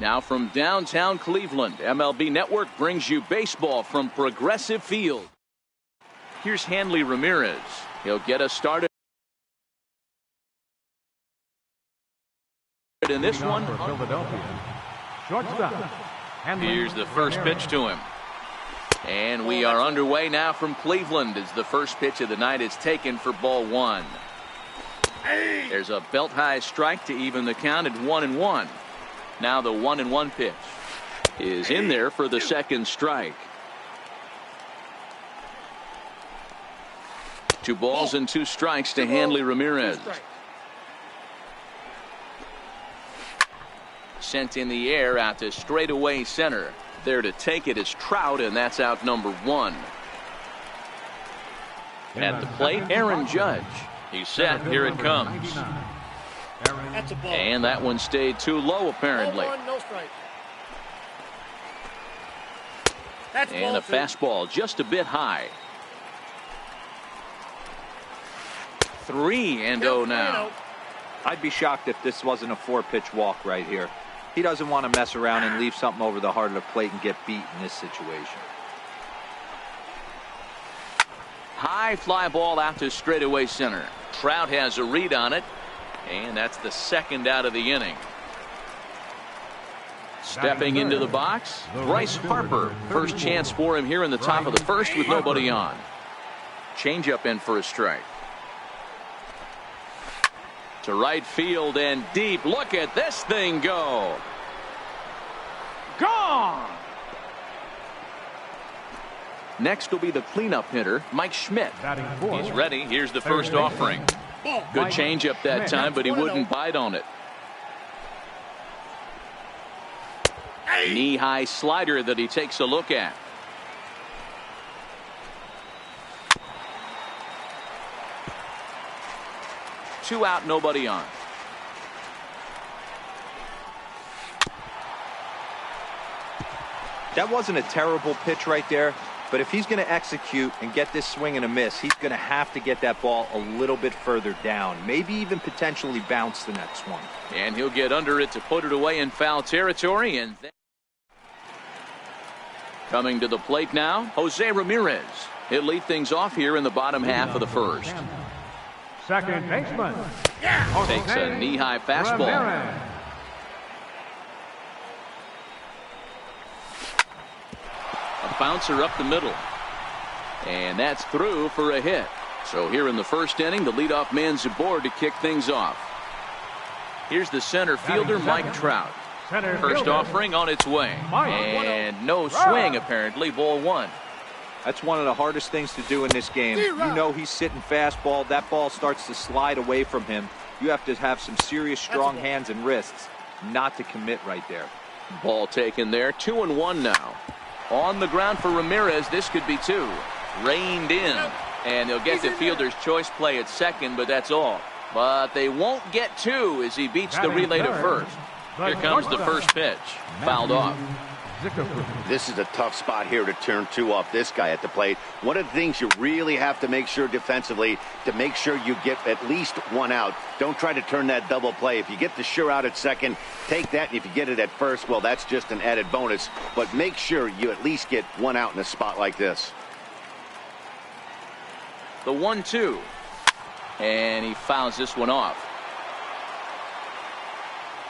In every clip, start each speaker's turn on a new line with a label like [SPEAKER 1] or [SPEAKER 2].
[SPEAKER 1] Now from downtown Cleveland, MLB Network brings you baseball from Progressive Field. Here's Hanley Ramirez. He'll get us started in this one.
[SPEAKER 2] For Philadelphia. Shortstop.
[SPEAKER 1] Here's the first pitch to him. And we are underway now from Cleveland as the first pitch of the night is taken for ball one. There's a belt high strike to even the count at 1-1. Now the 1-1 pitch is in there for the second strike. 2 balls and 2 strikes to Hanley Ramirez. Sent in the air out to straightaway center. There to take it is Trout, and that's out number 1. At the plate, Aaron Judge. He's set. Here it comes. And that one stayed too low, apparently. And a fastball just a bit high. 3-0 now.
[SPEAKER 3] I'd be shocked if this wasn't a 4-pitch walk right here. He doesn't want to mess around and leave something over the heart of the plate and get beat in this situation.
[SPEAKER 1] High fly ball out to straightaway center. Trout has a read on it, and that's the second out of the inning. Stepping into the box, Bryce Harper. First chance for him here in the top of the first with nobody on. Changeup in for a strike. To right field and deep. Look at this thing go. Gone. Next will be the cleanup hitter, Mike Schmidt. He's ready. Here's the first offering. Good changeup that time, but he wouldn't bite on it. Knee-high slider that he takes a look at. Two out, nobody on.
[SPEAKER 3] That wasn't a terrible pitch right there, but if he's going to execute and get this swing and a miss, he's going to have to get that ball a little bit further down, maybe even potentially bounce the next one.
[SPEAKER 1] And he'll get under it to put it away in foul territory. And then coming to the plate now, Jose Ramirez. He'll lead things off here in the bottom half of the first.
[SPEAKER 2] Second baseman.
[SPEAKER 1] Takes a knee-high fastball.
[SPEAKER 2] Ramirez.
[SPEAKER 1] A bouncer up the middle. And that's through for a hit. So here in the first inning, the leadoff man's aboard to kick things off. Here's the center fielder, Mike Trout. First offering on its way. And no swing, apparently. Ball 1.
[SPEAKER 3] That's one of the hardest things to do in this game. You know he's sitting fastball. That ball starts to slide away from him. You have to have some serious strong hands and wrists not to commit right there.
[SPEAKER 1] Ball taken there. 2-1 now. On the ground for Ramirez. This could be 2. Reined in. And they'll get the fielder's choice play at second, but that's all. But they won't get 2 as he beats the relay to first. Here comes the first pitch. Fouled off.
[SPEAKER 4] This is a tough spot here to turn 2 off this guy at the plate. One of the things you really have to make sure defensively to make sure you get at least 1 out. Don't try to turn that double play. If you get the sure out at second, take that. And if you get it at first, well, that's just an added bonus. But make sure you at least get 1 out in a spot like this.
[SPEAKER 1] The 1-2. And he fouls this one off.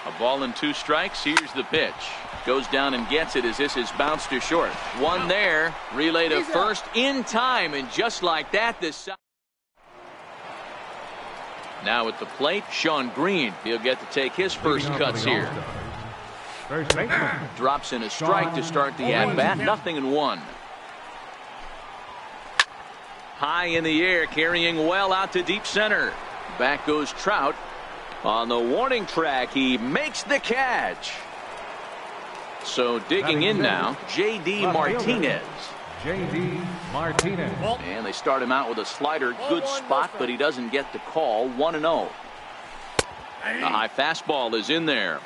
[SPEAKER 1] A ball and 2 strikes. Here's the pitch. Goes down and gets it as this is bounced to short. One there. Relay to first in time. And just like that, this. Now at the plate, Sean Green. He'll get to take his first cuts here. Drops in a strike to start the at-bat. 0-1. High in the air, carrying well out to deep center. Back goes Trout. On the warning track, he makes the catch. So digging in now, J.D. Martinez.
[SPEAKER 2] J.D. Martinez.
[SPEAKER 1] And they start him out with a slider. Good spot, but he doesn't get the call. 1-0. The high fastball is in there.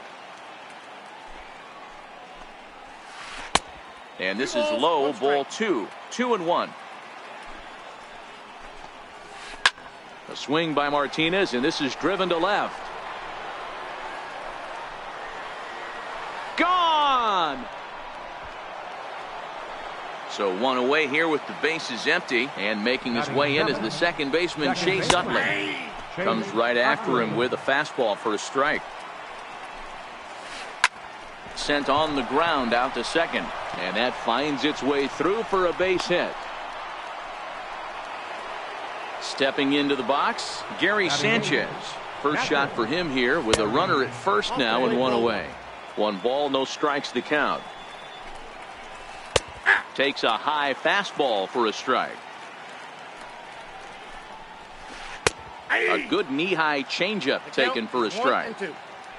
[SPEAKER 1] And this is low, ball 2. 2-1. A swing by Martinez, and this is driven to left. Gone! So one away here with the bases empty, and making his way in is the second baseman Chase Utley. Comes right after him with a fastball for a strike. Sent on the ground out to second, and that finds its way through for a base hit. Stepping into the box, Gary Sanchez. First shot for him here with a runner at first now and one away. 1 ball, no strikes to count. Takes a high fastball for a strike. A good knee-high changeup taken for a strike.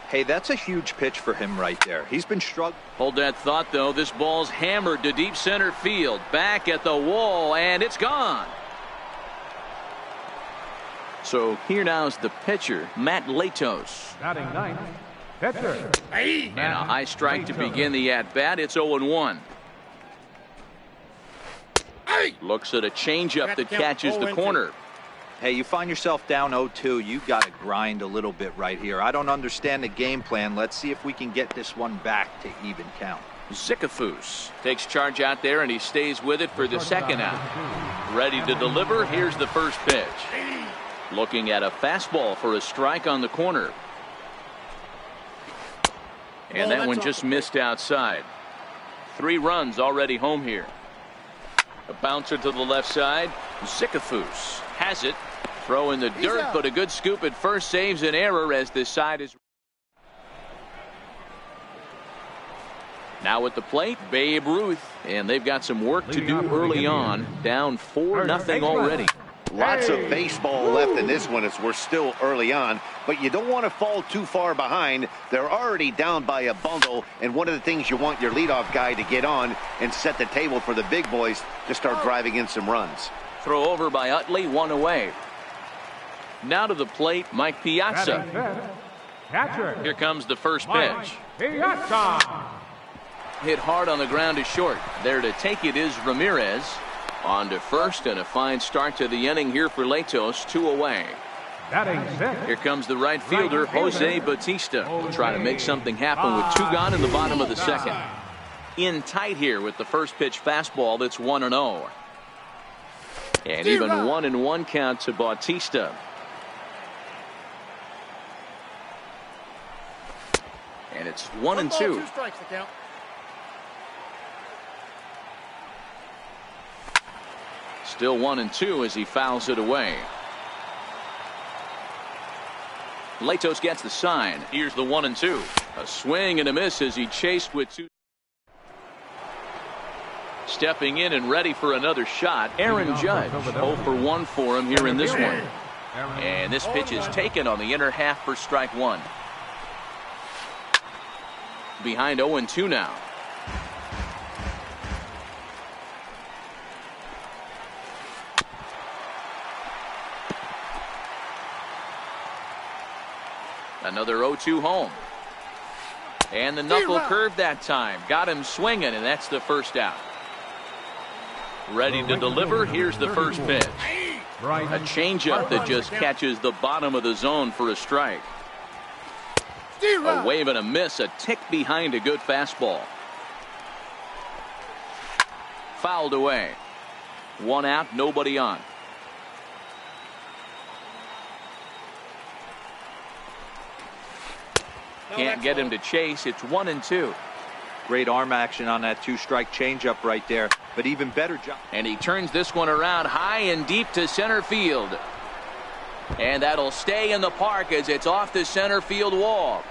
[SPEAKER 3] Hey, that's a huge pitch for him right there. He's been struggling.
[SPEAKER 1] Hold that thought, though. This ball's hammered to deep center field. Back at the wall, and it's gone. So here now is the pitcher, Matt Latos.
[SPEAKER 2] Batting ninth, pitcher.
[SPEAKER 1] And a high strike to begin the at-bat. It's 0-1. Looks at a changeup that catches the corner.
[SPEAKER 3] Hey, you find yourself down 0-2. You got to grind a little bit right here. I don't understand the game plan. Let's see if we can get this one back to even count.
[SPEAKER 1] Zicafus takes charge out there, and he stays with it for the second out. Ready to deliver. Here's the first pitch. Looking at a fastball for a strike on the corner. And that one just missed outside. 3 runs already home here. A bouncer to the left side. Zicafus has it. Throw in the dirt, but a good scoop at first saves an error as this side is. Now at the plate, Babe Ruth. And they've got some work to do early on. Down 4-0 already.
[SPEAKER 4] Lots of baseball left in this one as we're still early on, but you don't want to fall too far behind. They're already down by a bundle, and one of the things you want your leadoff guy to get on and set the table for the big boys to start driving in some runs.
[SPEAKER 1] Throw over by Utley, 1 away. Now to the plate, Mike Piazza. Here comes the first pitch. Hit hard on the ground to short. There to take it is Ramirez. On to first, and a fine start to the inning here for Latos. 2 away. Here comes the right fielder, Jose Bautista. Will try to make something happen with 2 gone in the bottom of the second. In tight here with the first pitch fastball that's 1-0. And even 1-1 count to Bautista. And it's 1-2. Still 1-2 as he fouls it away. Latos gets the sign. Here's the 1-2. A swing and a miss as he chased with 2. Stepping in and ready for another shot, Aaron Judge. 0-for-1 for him here in this one. And this pitch is taken on the inner half for strike 1. Behind 0-2 now. Another 0-2 home. And the knuckle curve that time. Got him swinging, and that's the first out. Ready to deliver. Here's the first pitch. A changeup that just catches the bottom of the zone for a strike. A wave and a miss. A tick behind a good fastball. Fouled away. 1 out, nobody on. Can't get him to chase. It's 1-2.
[SPEAKER 3] Great arm action on that 2-strike changeup right there, but even better job.
[SPEAKER 1] And he turns this one around high and deep to center field. And that'll stay in the park as it's off the center field wall.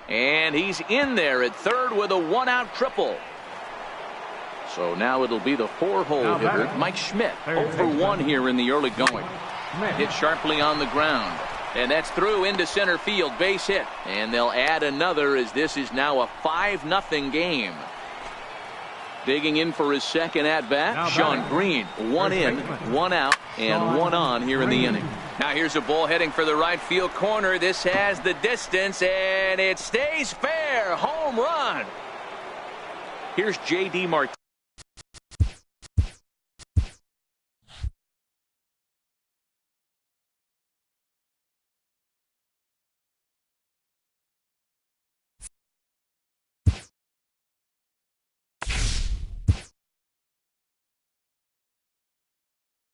[SPEAKER 1] And he's in there at third with a 1-out triple. So now it'll be the 4-hole hitter, Mike Schmidt. 0-for-1 here in the early going. Hit sharply on the ground. And that's through into center field, base hit. And they'll add another as this is now a 5-0 game. Digging in for his second at-bat, Sean Green. 1 in, 1 out, and 1 on here in the inning. Now here's a ball heading for the right field corner. This has the distance, and it stays fair. Home run. Here's J.D. Martinez.